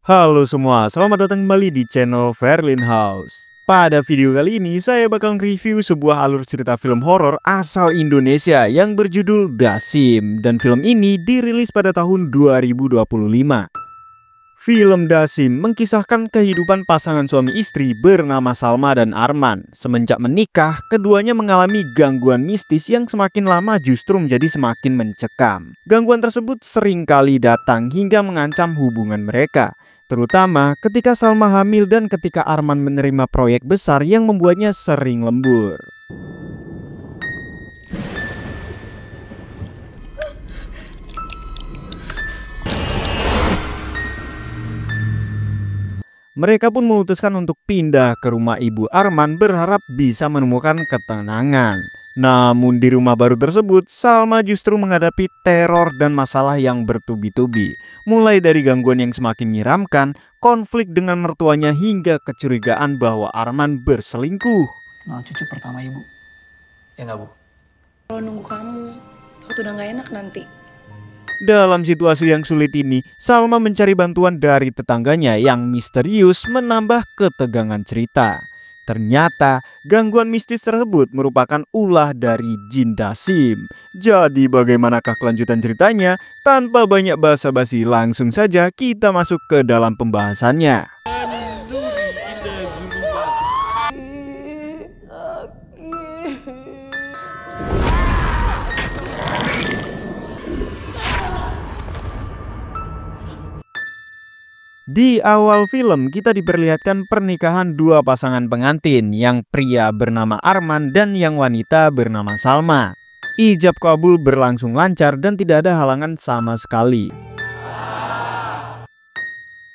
Halo semua, selamat datang kembali di channel Verlin House. Pada video kali ini saya bakal review sebuah alur cerita film horor asal Indonesia yang berjudul Dasim, dan film ini dirilis pada tahun 2025. Film Dasim mengkisahkan kehidupan pasangan suami istri bernama Salma dan Arman. Semenjak menikah, keduanya mengalami gangguan mistis yang semakin lama justru menjadi semakin mencekam. Gangguan tersebut seringkali datang hingga mengancam hubungan mereka, terutama ketika Salma hamil dan ketika Arman menerima proyek besar yang membuatnya sering lembur. Mereka pun memutuskan untuk pindah ke rumah ibu Arman berharap bisa menemukan ketenangan. Namun di rumah baru tersebut, Salma justru menghadapi teror dan masalah yang bertubi-tubi. Mulai dari gangguan yang semakin menyeramkan, konflik dengan mertuanya hingga kecurigaan bahwa Arman berselingkuh. Nah, cucu pertama ibu. Ya nggak, Bu? Kalau nunggu kamu, aku tuh udah nggak enak nanti. Dalam situasi yang sulit ini, Salma mencari bantuan dari tetangganya yang misterius menambah ketegangan cerita. Ternyata gangguan mistis tersebut merupakan ulah dari jin Dasim. Jadi bagaimanakah kelanjutan ceritanya? Tanpa banyak basa-basi, langsung saja kita masuk ke dalam pembahasannya. Di awal film kita diperlihatkan pernikahan dua pasangan pengantin, yang pria bernama Arman dan yang wanita bernama Salma. Ijab kabul berlangsung lancar dan tidak ada halangan sama sekali.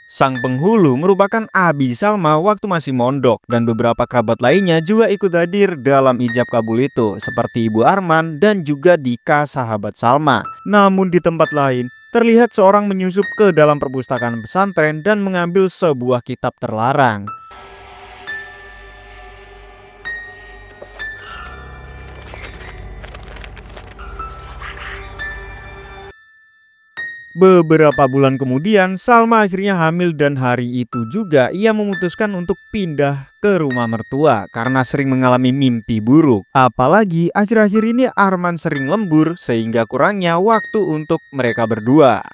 Sang penghulu merupakan abi Salma waktu masih mondok, dan beberapa kerabat lainnya juga ikut hadir dalam ijab kabul itu, seperti ibu Arman dan juga Dika, sahabat Salma. Namun di tempat lain, terlihat seorang menyusup ke dalam perpustakaan pesantren dan mengambil sebuah kitab terlarang. Beberapa bulan kemudian, Salma akhirnya hamil dan hari itu juga ia memutuskan untuk pindah ke rumah mertua karena sering mengalami mimpi buruk. Apalagi akhir-akhir ini Arman sering lembur sehingga kurangnya waktu untuk mereka berdua.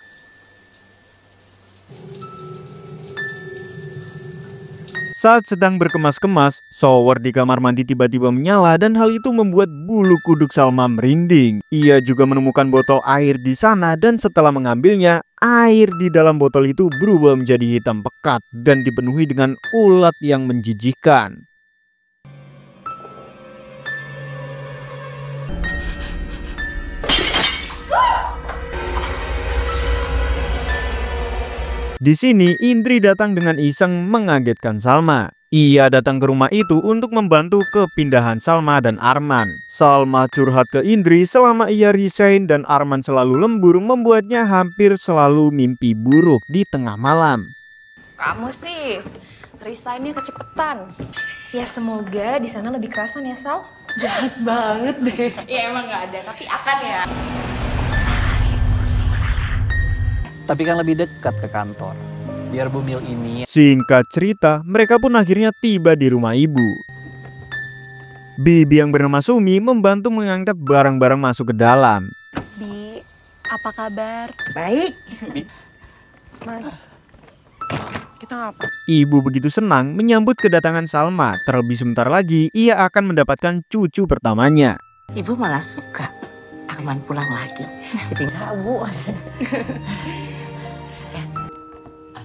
Saat sedang berkemas-kemas, shower di kamar mandi tiba-tiba menyala dan hal itu membuat bulu kuduk Salma merinding. Ia juga menemukan botol air di sana dan setelah mengambilnya, air di dalam botol itu berubah menjadi hitam pekat dan dipenuhi dengan ulat yang menjijikkan. Di sini Indri datang dengan iseng mengagetkan Salma. Ia datang ke rumah itu untuk membantu kepindahan Salma dan Arman. Salma curhat ke Indri selama ia resign dan Arman selalu lembur membuatnya hampir selalu mimpi buruk di tengah malam. Kamu sih resignnya kecepetan. Ya semoga di sana lebih kerasan ya, Sal. Jahat banget deh. Ya emang nggak ada, tapi akan ya. Tapi kan lebih dekat ke kantor. Biar Bumil ini... Singkat cerita, mereka pun akhirnya tiba di rumah ibu. Bibi yang bernama Sumi membantu mengangkat barang-barang masuk ke dalam. Bi, apa kabar? Baik. Mas, kita ngapa? Ibu begitu senang menyambut kedatangan Salma. Terlebih sebentar lagi ia akan mendapatkan cucu pertamanya. Ibu malah suka Arman pulang lagi. Jadi Bu.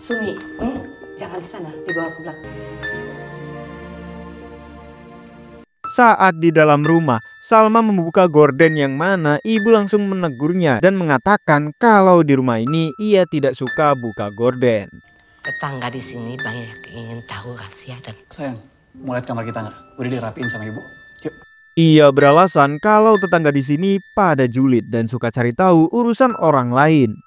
Sumi, jangan di sana, dibawa ke belakang. Saat di dalam rumah, Salma membuka gorden yang mana ibu langsung menegurnya dan mengatakan kalau di rumah ini ia tidak suka buka gorden. Tetangga di sini banyak ingin tahu rahasia dan... Sayang, mau lihat kamar kita nggak? Udah dirapiin sama ibu. Yuk. Ia beralasan kalau tetangga di sini pada julid dan suka cari tahu urusan orang lain.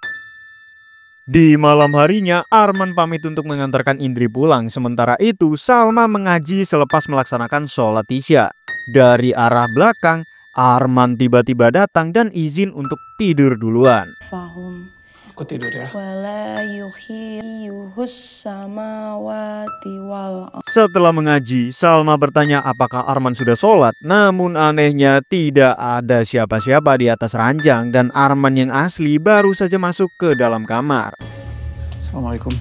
Di malam harinya, Arman pamit untuk mengantarkan Indri pulang. Sementara itu, Salma mengaji selepas melaksanakan sholat isya. Dari arah belakang, Arman tiba-tiba datang dan izin untuk tidur duluan. Fahum Aku tidur ya. wala yuhiyuhus samawati wal Setelah mengaji, Salma bertanya apakah Arman sudah sholat. Namun anehnya tidak ada siapa-siapa di atas ranjang dan Arman yang asli baru saja masuk ke dalam kamar. Assalamualaikum.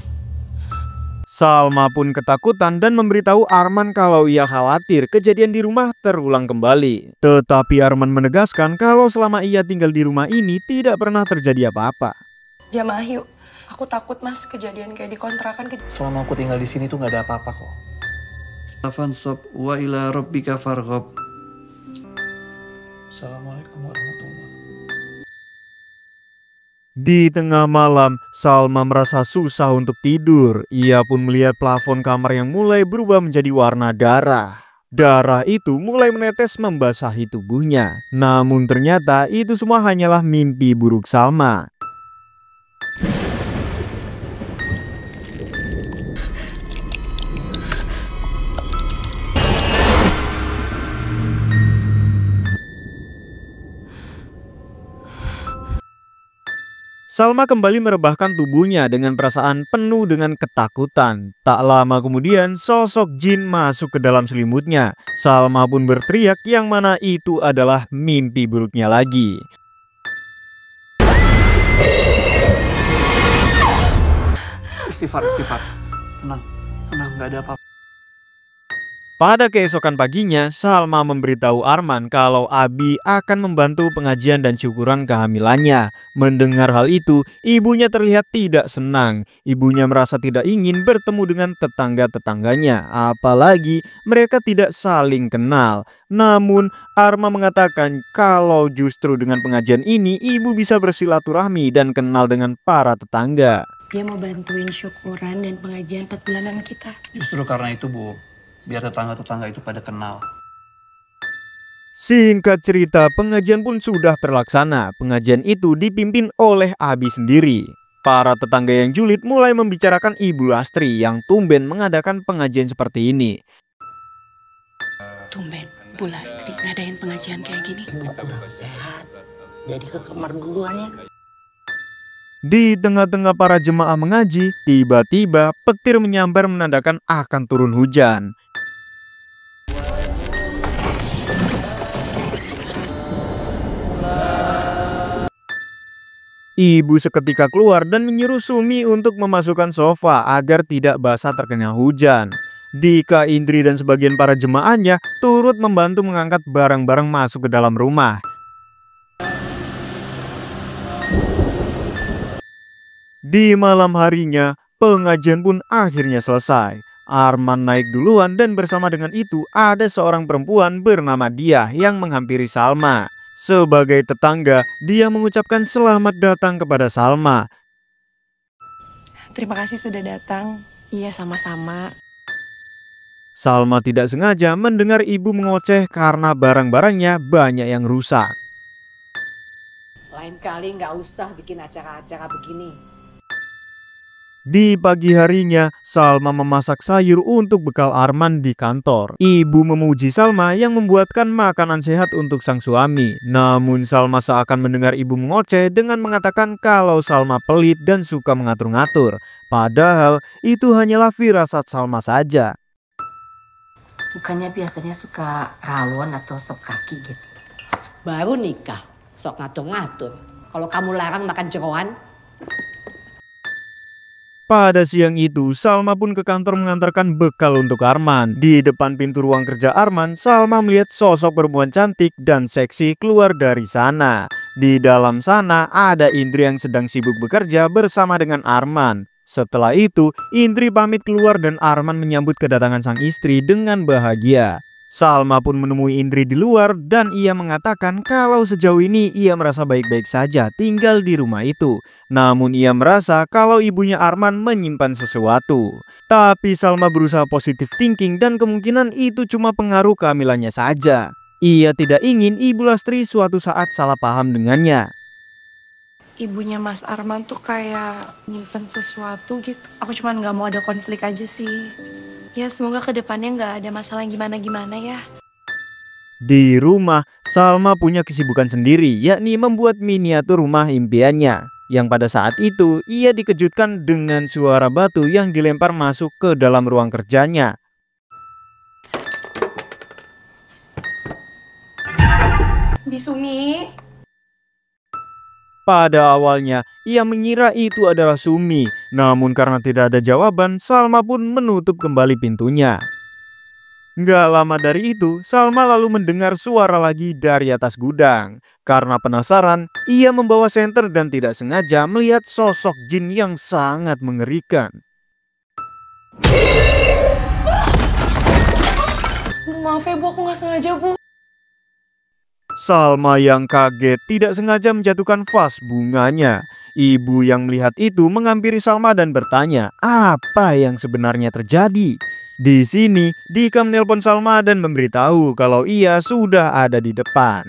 Salma pun ketakutan dan memberitahu Arman kalau ia khawatir kejadian di rumah terulang kembali. Tetapi Arman menegaskan kalau selama ia tinggal di rumah ini tidak pernah terjadi apa-apa. Jamaah yuk. Aku takut mas kejadian kayak di kontrakan. Selama aku tinggal di sini tuh nggak ada apa-apa kok. Fansab wa ila rabbika farghab. Assalamualaikum warahmatullahi. Di tengah malam, Salma merasa susah untuk tidur. Ia pun melihat plafon kamar yang mulai berubah menjadi warna darah. Darah itu mulai menetes membasahi tubuhnya. Namun ternyata itu semua hanyalah mimpi buruk Salma. Salma kembali merebahkan tubuhnya dengan perasaan penuh dengan ketakutan. Tak lama kemudian, sosok jin masuk ke dalam selimutnya. Salma pun berteriak yang mana itu adalah mimpi buruknya lagi. Istighfar. Tenang, nggak ada apa-apa. Pada keesokan paginya, Salma memberitahu Arman kalau Abi akan membantu pengajian dan syukuran kehamilannya. Mendengar hal itu, ibunya terlihat tidak senang. Ibunya merasa tidak ingin bertemu dengan tetangga-tetangganya, apalagi mereka tidak saling kenal. Namun, Arman mengatakan kalau justru dengan pengajian ini, ibu bisa bersilaturahmi dan kenal dengan para tetangga. Dia mau bantuin syukuran dan pengajian 4 bulanan kita. Justru karena itu Bu, biar tetangga-tetangga itu pada kenal. Singkat cerita, pengajian pun sudah terlaksana. Pengajian itu dipimpin oleh Abi sendiri. Para tetangga yang julid mulai membicarakan Ibu Lastri yang tumben mengadakan pengajian seperti ini. Tumben, Bu Lastri ngadain pengajian kayak gini. Kurang sehat. Jadi ke kamar duluan ya. Di tengah-tengah para jemaah mengaji, tiba-tiba petir menyambar menandakan akan turun hujan. Ibu seketika keluar dan menyuruh Sumi untuk memasukkan sofa agar tidak basah terkena hujan. Dika, Indri, dan sebagian para jemaahnya turut membantu mengangkat barang-barang masuk ke dalam rumah. Di malam harinya, pengajian pun akhirnya selesai. Arman naik duluan dan bersama dengan itu ada seorang perempuan bernama Diah yang menghampiri Salma. Sebagai tetangga, dia mengucapkan selamat datang kepada Salma. Terima kasih sudah datang. Iya, sama-sama. Salma tidak sengaja mendengar ibu mengoceh karena barang-barangnya banyak yang rusak. Lain kali nggak usah bikin acara-acara begini. Di pagi harinya, Salma memasak sayur untuk bekal Arman di kantor. Ibu memuji Salma yang membuatkan makanan sehat untuk sang suami. Namun Salma seakan mendengar ibu mengoceh dengan mengatakan kalau Salma pelit dan suka mengatur-ngatur. Padahal itu hanyalah firasat Salma saja. Bukannya biasanya suka rawon atau sop kaki gitu. Baru nikah, sok ngatur-ngatur. Kalau kamu larang makan jeroan. Pada siang itu, Salma pun ke kantor mengantarkan bekal untuk Arman. Di depan pintu ruang kerja Arman, Salma melihat sosok perempuan cantik dan seksi keluar dari sana. Di dalam sana ada Indri yang sedang sibuk bekerja bersama dengan Arman. Setelah itu, Indri pamit keluar dan Arman menyambut kedatangan sang istri dengan bahagia. Salma pun menemui Indri di luar dan ia mengatakan kalau sejauh ini ia merasa baik-baik saja tinggal di rumah itu. Namun ia merasa kalau ibunya Arman menyimpan sesuatu. Tapi Salma berusaha positive thinking dan kemungkinan itu cuma pengaruh kehamilannya saja. Ia tidak ingin Ibu Lastri suatu saat salah paham dengannya. Ibunya Mas Arman tuh kayak nyimpen sesuatu gitu. Aku cuman gak mau ada konflik aja sih. Ya semoga kedepannya gak ada masalah yang gimana-gimana ya. Di rumah, Salma punya kesibukan sendiri, yakni membuat miniatur rumah impiannya. Yang pada saat itu, ia dikejutkan dengan suara batu yang dilempar masuk ke dalam ruang kerjanya. Bisumi. Pada awalnya, ia mengira itu adalah Sumi. Namun karena tidak ada jawaban, Salma pun menutup kembali pintunya. Nggak lama dari itu, Salma lalu mendengar suara lagi dari atas gudang. Karena penasaran, ia membawa senter dan tidak sengaja melihat sosok jin yang sangat mengerikan. Bu, maaf ya Bu, aku gak sengaja Bu. Salma yang kaget tidak sengaja menjatuhkan vas bunganya. Ibu yang melihat itu menghampiri Salma dan bertanya apa yang sebenarnya terjadi. Di sini, Dika menelpon Salma dan memberitahu kalau ia sudah ada di depan.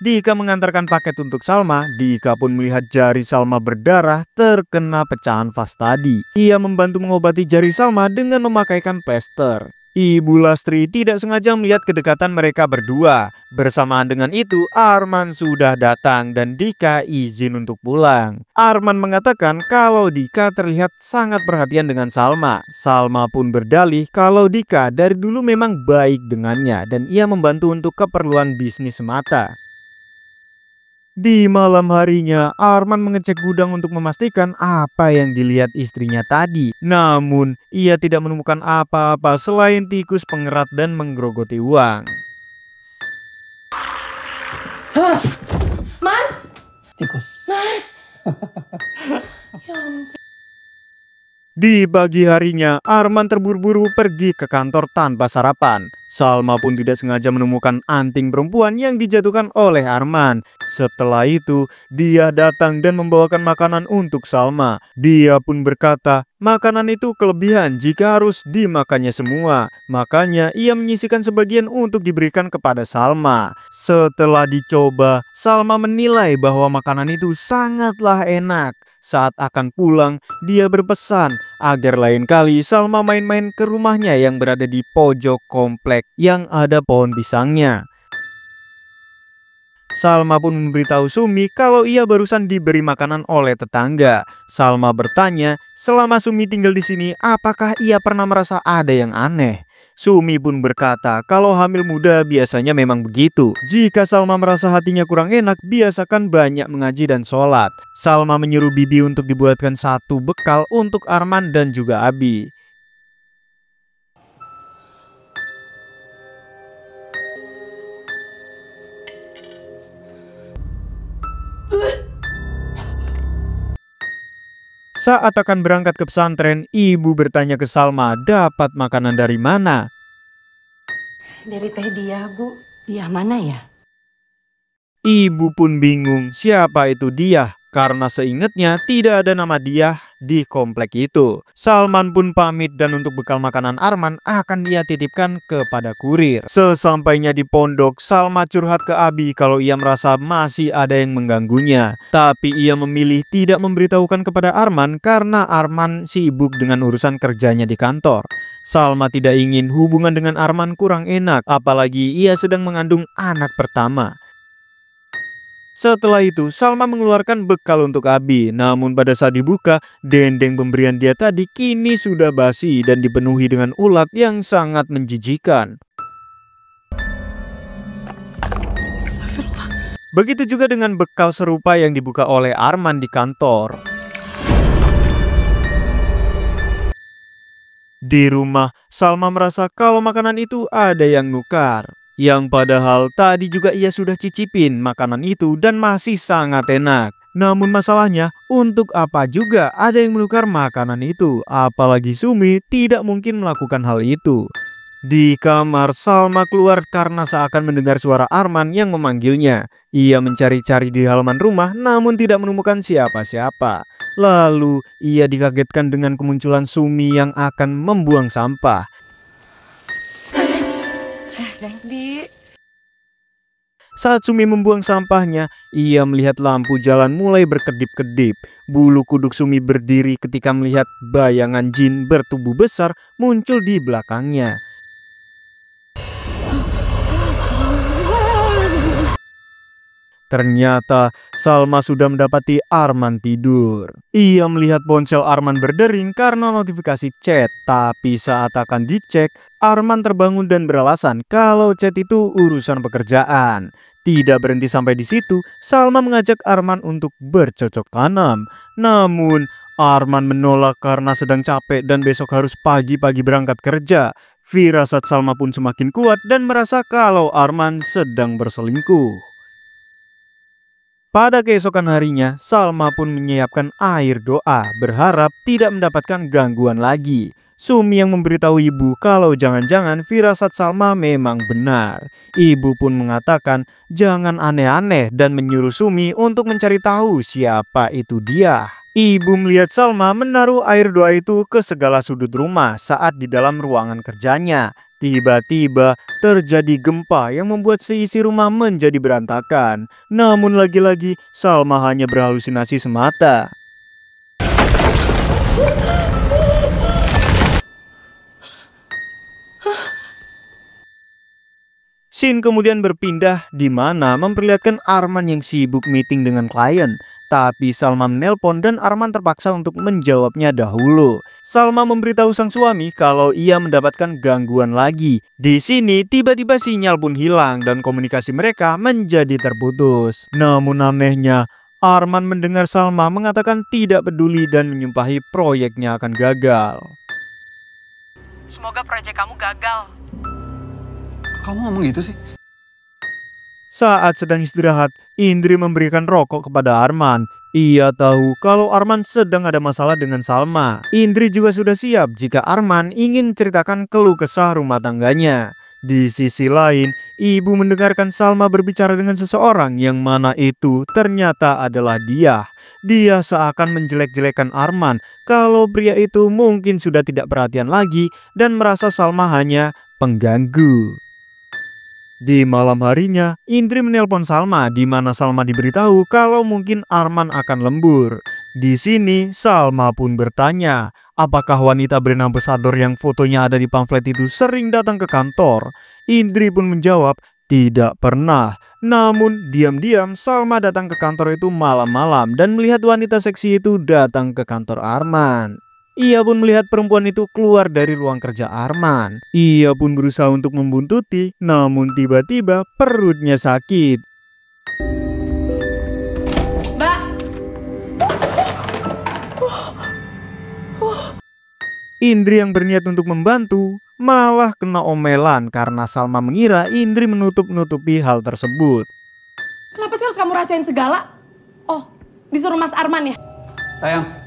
Dika mengantarkan paket untuk Salma. Dika pun melihat jari Salma berdarah terkena pecahan vas tadi. Ia membantu mengobati jari Salma dengan memakaikan plester. Ibu Lastri tidak sengaja melihat kedekatan mereka berdua. Bersamaan dengan itu, Arman sudah datang dan Dika izin untuk pulang. Arman mengatakan kalau Dika terlihat sangat perhatian dengan Salma. Salma pun berdalih kalau Dika dari dulu memang baik dengannya dan ia membantu untuk keperluan bisnis semata. Di malam harinya, Arman mengecek gudang untuk memastikan apa yang dilihat istrinya tadi. Namun, ia tidak menemukan apa-apa selain tikus pengerat dan menggerogoti uang. Hah? Mas? Tikus. Mas? Ya ampun. Di pagi harinya, Arman terburu-buru pergi ke kantor tanpa sarapan. Salma pun tidak sengaja menemukan anting perempuan yang dijatuhkan oleh Arman. Setelah itu, dia datang dan membawakan makanan untuk Salma. Dia pun berkata, makanan itu kelebihan jika harus dimakannya semua. Makanya ia menyisihkan sebagian untuk diberikan kepada Salma. Setelah dicoba, Salma menilai bahwa makanan itu sangatlah enak. Saat akan pulang, dia berpesan agar lain kali Salma main-main ke rumahnya yang berada di pojok komplek yang ada pohon pisangnya. Salma pun memberitahu Sumi kalau ia barusan diberi makanan oleh tetangga. Salma bertanya, selama Sumi tinggal di sini, apakah ia pernah merasa ada yang aneh? Sumi pun berkata kalau hamil muda biasanya memang begitu. Jika Salma merasa hatinya kurang enak, biasakan banyak mengaji dan sholat. Salma menyuruh Bibi untuk dibuatkan satu bekal untuk Arman dan juga Abi. Saat akan berangkat ke pesantren, ibu bertanya ke Salma dapat makanan dari mana. Dari Teh Diah, Bu. Dia mana ya? Ibu pun bingung siapa itu Diah karena seingatnya tidak ada nama Diah di komplek itu. Salman pun pamit dan untuk bekal makanan Arman akan ia titipkan kepada kurir. Sesampainya di pondok, Salma curhat ke Abi kalau ia merasa masih ada yang mengganggunya. Tapi ia memilih tidak memberitahukan kepada Arman karena Arman sibuk dengan urusan kerjanya di kantor. Salma tidak ingin hubungan dengan Arman kurang enak, apalagi ia sedang mengandung anak pertama. Setelah itu, Salma mengeluarkan bekal untuk Abi. Namun pada saat dibuka, dendeng pemberian dia tadi kini sudah basi dan dipenuhi dengan ulat yang sangat menjijikan. Begitu juga dengan bekal serupa yang dibuka oleh Arman di kantor. Di rumah, Salma merasa kalau makanan itu ada yang nukar. Yang padahal tadi juga ia sudah cicipin makanan itu dan masih sangat enak. Namun masalahnya, untuk apa juga ada yang menukar makanan itu? Apalagi Sumi tidak mungkin melakukan hal itu. Di kamar, Salma keluar karena seakan mendengar suara Arman yang memanggilnya. Ia mencari-cari di halaman rumah namun tidak menemukan siapa-siapa. Lalu ia dikagetkan dengan kemunculan Sumi yang akan membuang sampah. Bi, Saat Sumi membuang sampahnya, ia melihat lampu jalan mulai berkedip-kedip. Bulu kuduk Sumi berdiri ketika melihat bayangan jin bertubuh besar muncul di belakangnya. Ternyata Salma sudah mendapati Arman tidur. Ia melihat ponsel Arman berdering karena notifikasi chat. Tapi saat akan dicek, Arman terbangun dan beralasan kalau chat itu urusan pekerjaan. Tidak berhenti sampai di situ, Salma mengajak Arman untuk bercocok tanam. Namun Arman menolak karena sedang capek dan besok harus pagi-pagi berangkat kerja. Firasat Salma pun semakin kuat dan merasa kalau Arman sedang berselingkuh. Pada keesokan harinya, Salma pun menyiapkan air doa, berharap tidak mendapatkan gangguan lagi. Sumi yang memberitahu ibu kalau jangan-jangan firasat Salma memang benar. Ibu pun mengatakan jangan aneh-aneh dan menyuruh Sumi untuk mencari tahu siapa itu dia. Ibu melihat Salma menaruh air doa itu ke segala sudut rumah saat di dalam ruangan kerjanya. Tiba-tiba terjadi gempa yang membuat seisi rumah menjadi berantakan. Namun lagi-lagi Salma hanya berhalusinasi semata. Scene kemudian berpindah di mana memperlihatkan Arman yang sibuk meeting dengan klien. Tapi Salma menelpon dan Arman terpaksa untuk menjawabnya dahulu. Salma memberitahu sang suami kalau ia mendapatkan gangguan lagi. Di sini tiba-tiba sinyal pun hilang dan komunikasi mereka menjadi terputus. Namun anehnya, Arman mendengar Salma mengatakan tidak peduli dan menyumpahi proyeknya akan gagal. semoga proyek kamu gagal. Kamu ngomong gitu sih? Saat sedang istirahat, Indri memberikan rokok kepada Arman. Ia tahu kalau Arman sedang ada masalah dengan Salma. Indri juga sudah siap jika Arman ingin ceritakan keluh kesah rumah tangganya. Di sisi lain, ibu mendengarkan Salma berbicara dengan seseorang yang mana itu ternyata adalah dia. Dia seakan menjelek-jelekan Arman kalau pria itu mungkin sudah tidak perhatian lagi dan merasa Salma hanya pengganggu. Di malam harinya, Indri menelpon Salma di mana Salma diberitahu kalau mungkin Arman akan lembur. Di sini, Salma pun bertanya, apakah wanita brand ambassador yang fotonya ada di pamflet itu sering datang ke kantor? Indri pun menjawab, tidak pernah. Namun, diam-diam Salma datang ke kantor itu malam-malam dan melihat wanita seksi itu datang ke kantor Arman. Ia pun melihat perempuan itu keluar dari ruang kerja Arman. Ia pun berusaha untuk membuntuti, namun tiba-tiba perutnya sakit. Mbak, Indri yang berniat untuk membantu malah kena omelan karena Salma mengira Indri menutup-nutupi hal tersebut. kenapa sih harus kamu rasain segala? Oh, disuruh Mas Arman ya? Sayang,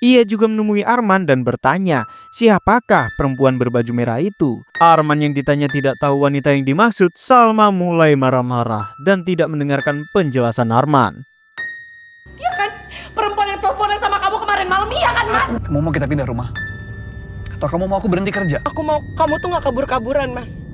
Ia juga menemui Arman dan bertanya, siapakah perempuan berbaju merah itu? Arman yang ditanya tidak tahu wanita yang dimaksud, Salma mulai marah-marah dan tidak mendengarkan penjelasan Arman. Iya kan? Perempuan yang teleponan sama kamu kemarin malam, iya kan Mas? kamu mau kita pindah rumah? Atau kamu mau aku berhenti kerja? Aku mau kamu tuh gak kabur-kaburan, Mas.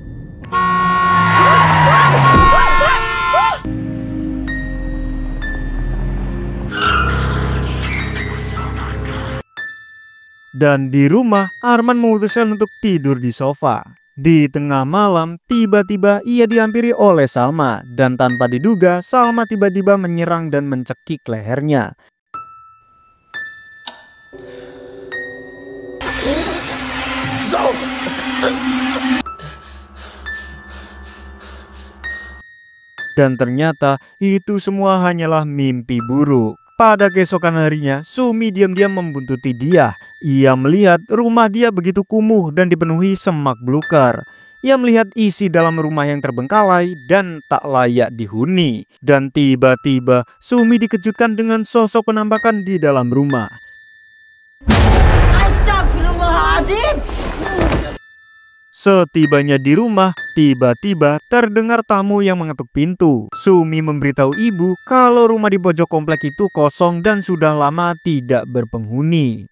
Dan di rumah, Arman memutuskan untuk tidur di sofa. Di tengah malam, tiba-tiba ia dihampiri oleh Salma. Dan tanpa diduga, Salma tiba-tiba menyerang dan mencekik lehernya. Dan ternyata itu semua hanyalah mimpi buruk. Pada keesokan harinya, Sumi diam-diam membuntuti dia. Ia melihat rumah dia begitu kumuh dan dipenuhi semak belukar. Ia melihat isi dalam rumah yang terbengkalai dan tak layak dihuni. Dan tiba-tiba Sumi dikejutkan dengan sosok penampakan di dalam rumah. Astagfirullah. Astagfirullahaladzim. Setibanya di rumah, tiba-tiba terdengar tamu yang mengetuk pintu. Sumi memberitahu ibu kalau rumah di pojok komplek itu kosong dan sudah lama tidak berpenghuni.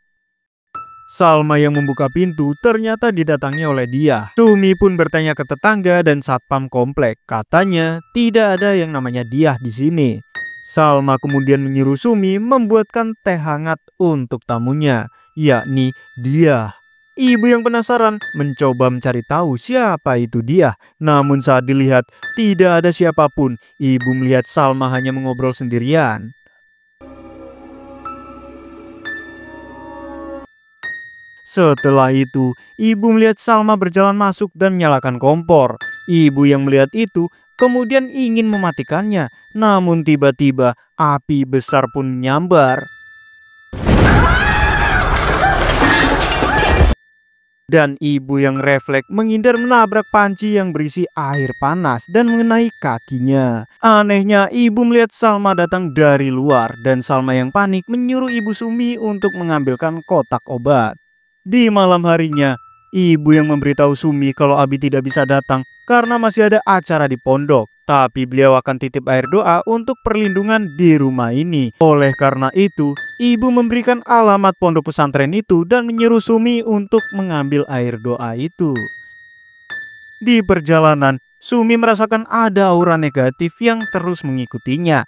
Salma yang membuka pintu ternyata didatangi oleh dia. Sumi pun bertanya ke tetangga dan satpam komplek. Katanya tidak ada yang namanya Diah di sini. Salma kemudian menyuruh Sumi membuatkan teh hangat untuk tamunya, yakni Diah. Ibu yang penasaran mencoba mencari tahu siapa itu Diah. Namun saat dilihat tidak ada siapapun. Ibu melihat Salma hanya mengobrol sendirian. Setelah itu, ibu melihat Salma berjalan masuk dan menyalakan kompor. Ibu yang melihat itu kemudian ingin mematikannya. Namun tiba-tiba api besar pun menyambar. Dan ibu yang refleks menghindar menabrak panci yang berisi air panas dan mengenai kakinya. Anehnya, ibu melihat Salma datang dari luar dan Salma yang panik menyuruh ibu Sumi untuk mengambilkan kotak obat. Di malam harinya, ibu yang memberitahu Sumi kalau Abi tidak bisa datang karena masih ada acara di pondok. Tapi beliau akan titip air doa untuk perlindungan di rumah ini. Oleh karena itu, ibu memberikan alamat pondok pesantren itu dan menyuruh Sumi untuk mengambil air doa itu. Di perjalanan, Sumi merasakan ada aura negatif yang terus mengikutinya.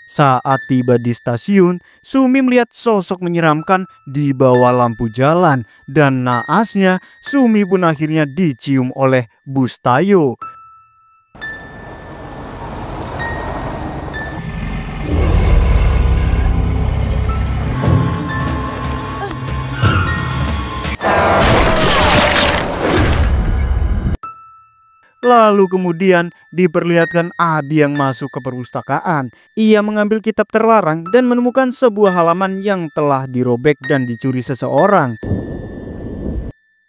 Saat tiba di stasiun, Sumi melihat sosok menyeramkan di bawah lampu jalan. Dan naasnya, Sumi pun akhirnya dicium oleh Bustayo. Lalu kemudian diperlihatkan Abi yang masuk ke perpustakaan. Ia mengambil kitab terlarang dan menemukan sebuah halaman yang telah dirobek dan dicuri seseorang.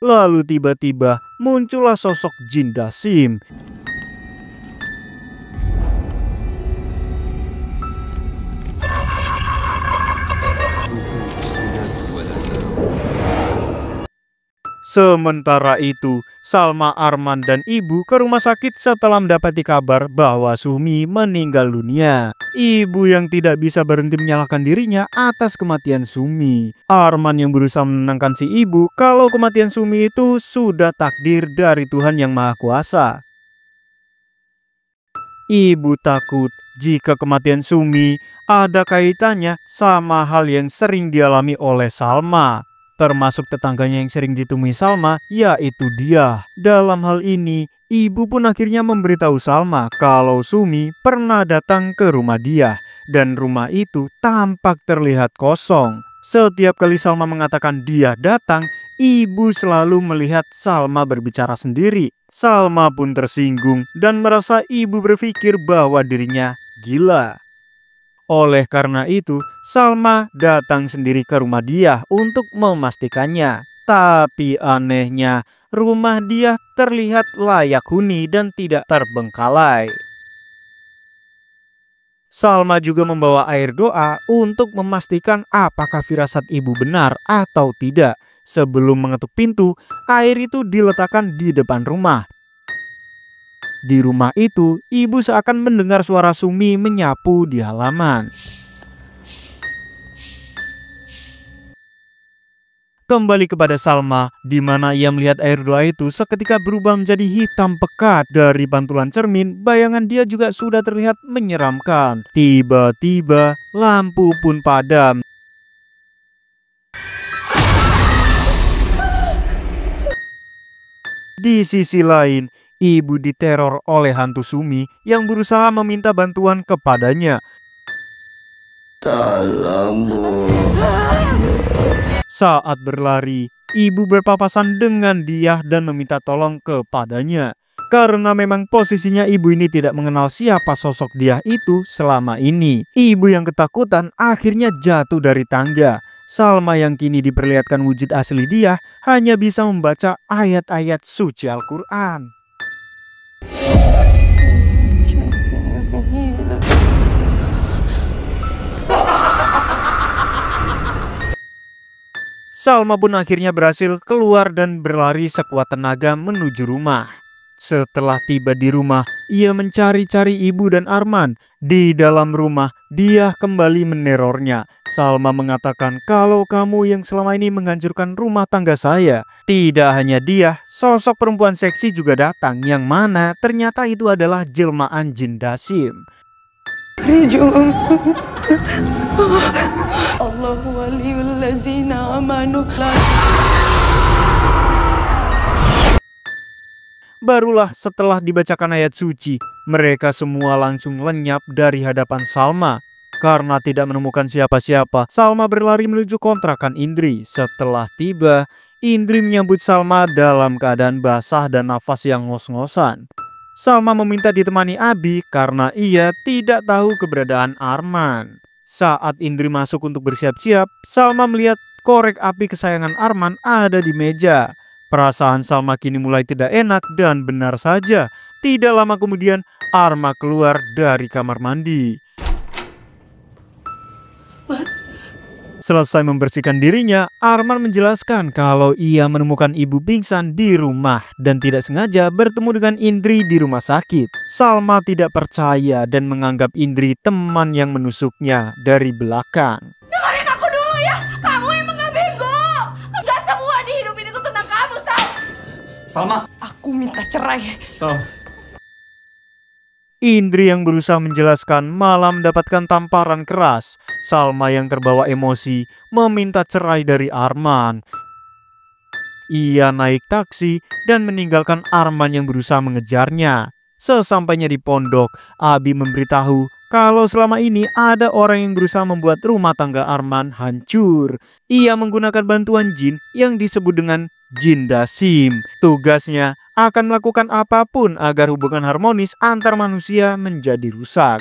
Lalu tiba-tiba muncullah sosok Jin Dasim. Sementara itu, Salma, Arman, dan ibu ke rumah sakit setelah mendapati kabar bahwa Sumi meninggal dunia. Ibu yang tidak bisa berhenti menyalahkan dirinya atas kematian Sumi. Arman yang berusaha menenangkan si ibu kalau kematian Sumi itu sudah takdir dari Tuhan Yang Maha Kuasa. Ibu takut jika kematian Sumi ada kaitannya sama hal yang sering dialami oleh Salma. Termasuk tetangganya yang sering ditemui Salma, yaitu Diah. Dalam hal ini, ibu pun akhirnya memberitahu Salma kalau Sumi pernah datang ke rumah Diah. Dan rumah itu tampak terlihat kosong. Setiap kali Salma mengatakan Diah datang, ibu selalu melihat Salma berbicara sendiri. Salma pun tersinggung dan merasa ibu berpikir bahwa dirinya gila. Oleh karena itu, Salma datang sendiri ke rumah Diah untuk memastikannya. Tapi anehnya, rumah Diah terlihat layak huni dan tidak terbengkalai. Salma juga membawa air doa untuk memastikan apakah firasat ibu benar atau tidak. Sebelum mengetuk pintu, air itu diletakkan di depan rumah. Di rumah itu, ibu seakan mendengar suara Sumi menyapu di halaman. Kembali kepada Salma, di mana ia melihat air doa itu seketika berubah menjadi hitam pekat. Dari pantulan cermin, bayangan dia juga sudah terlihat menyeramkan. Tiba-tiba, lampu pun padam. Di sisi lain, ibu diteror oleh hantu Sumi yang berusaha meminta bantuan kepadanya. Tolongmu. Saat berlari, ibu berpapasan dengan Diah dan meminta tolong kepadanya. Karena memang posisinya ibu ini tidak mengenal siapa sosok Diah itu selama ini. Ibu yang ketakutan akhirnya jatuh dari tangga. Salma yang kini diperlihatkan wujud asli Diah hanya bisa membaca ayat-ayat suci Al-Quran. Salma pun akhirnya berhasil keluar dan berlari sekuat tenaga menuju rumah. Setelah tiba di rumah, ia mencari-cari ibu dan Arman. Di dalam rumah, dia kembali menerornya. Salma mengatakan kalau kamu yang selama ini menghancurkan rumah tangga saya. Tidak hanya dia, sosok perempuan seksi juga datang, yang mana ternyata itu adalah jelmaan Jin Dasim. Allahu waliyul ladzina amanu. Barulah setelah dibacakan ayat suci, mereka semua langsung lenyap dari hadapan Salma. Karena tidak menemukan siapa-siapa, Salma berlari menuju kontrakan Indri. Setelah tiba, Indri menyambut Salma dalam keadaan basah dan nafas yang ngos-ngosan. Salma meminta ditemani Abi karena ia tidak tahu keberadaan Arman. Saat Indri masuk untuk bersiap-siap, Salma melihat korek api kesayangan Arman ada di meja. Perasaan Salma kini mulai tidak enak dan benar saja. Tidak lama kemudian Arma keluar dari kamar mandi. Mas, Selesai membersihkan dirinya, Arman menjelaskan kalau ia menemukan ibu pingsan di rumah dan tidak sengaja bertemu dengan Indri di rumah sakit. Salma tidak percaya dan menganggap Indri teman yang menusuknya dari belakang. Dengerin aku dulu ya. Kamu emang gak bego. Gak semua di hidup ini tuh tentang kamu, Sal. Salma. aku minta cerai. Sal. Indri yang berusaha menjelaskan malah mendapatkan tamparan keras. Salma yang terbawa emosi meminta cerai dari Arman. Ia naik taksi dan meninggalkan Arman yang berusaha mengejarnya. Sesampainya di pondok, Abi memberitahu kalau selama ini ada orang yang berusaha membuat rumah tangga Arman hancur. Ia menggunakan bantuan jin yang disebut dengan Jin Dasim. Tugasnya akan melakukan apapun agar hubungan harmonis antar manusia menjadi rusak.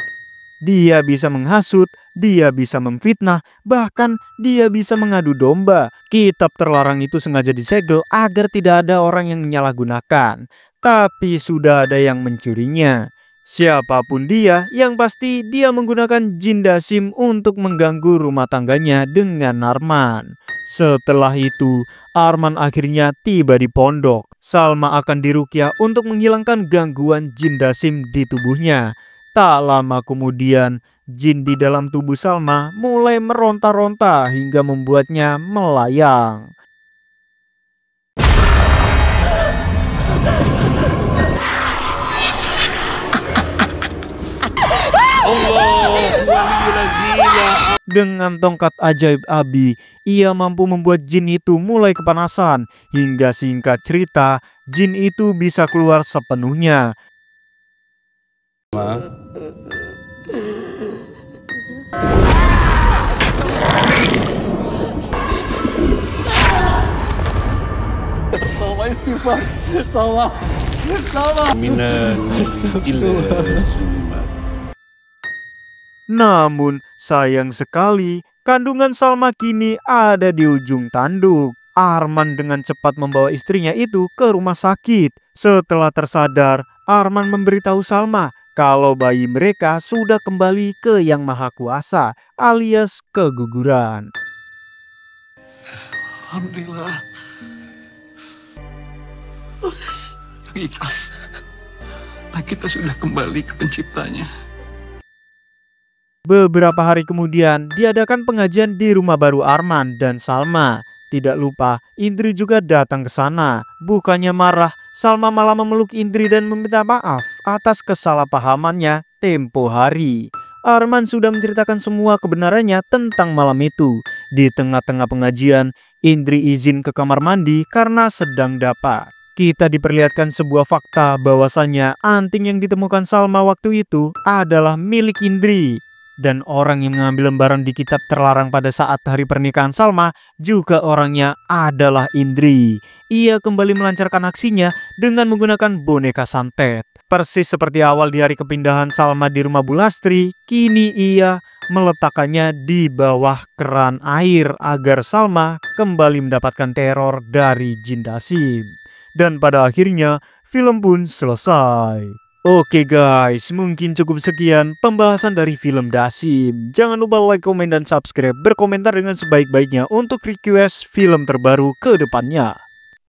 Dia bisa menghasut, dia bisa memfitnah, bahkan dia bisa mengadu domba. Kitab terlarang itu sengaja disegel agar tidak ada orang yang menyalahgunakan. Tapi sudah ada yang mencurinya. Siapapun dia, yang pasti dia menggunakan Jin Dasim untuk mengganggu rumah tangganya dengan Arman. Setelah itu, Arman akhirnya tiba di pondok. Salma akan diruqyah untuk menghilangkan gangguan Jin Dasim di tubuhnya. Tak lama kemudian, jin di dalam tubuh Salma mulai meronta-ronta hingga membuatnya melayang. Dengan tongkat ajaib Abi, ia mampu membuat jin itu mulai kepanasan. Hingga singkat cerita, jin itu bisa keluar sepenuhnya. Salma istighfar. Salma. Namun sayang sekali, kandungan Salma kini ada di ujung tanduk. Arman dengan cepat membawa istrinya itu ke rumah sakit. Setelah tersadar, Arman memberitahu Salma kalau bayi mereka sudah kembali ke Yang Maha Kuasa alias keguguran. Alhamdulillah. Ikhlas. Nah, kita sudah kembali ke penciptanya. Beberapa hari kemudian diadakan pengajian di rumah baru Arman dan Salma. Tidak lupa, Indri juga datang ke sana. Bukannya marah, Salma malah memeluk Indri dan meminta maaf atas kesalahpahamannya tempo hari. Arman sudah menceritakan semua kebenarannya tentang malam itu. Di tengah-tengah pengajian, Indri izin ke kamar mandi karena sedang dapat. Kita diperlihatkan sebuah fakta bahwasannya anting yang ditemukan Salma waktu itu adalah milik Indri. Dan orang yang mengambil lembaran di kitab terlarang pada saat hari pernikahan Salma juga orangnya adalah Indri. Ia kembali melancarkan aksinya dengan menggunakan boneka santet. Persis seperti awal di hari kepindahan Salma di rumah Bulastri, kini ia meletakkannya di bawah keran air agar Salma kembali mendapatkan teror dari Jin Dasim. Dan pada akhirnya film pun selesai. Oke guys, mungkin cukup sekian pembahasan dari film Dasim. Jangan lupa like, komen, dan subscribe. Berkomentar dengan sebaik-baiknya untuk request film terbaru ke depannya.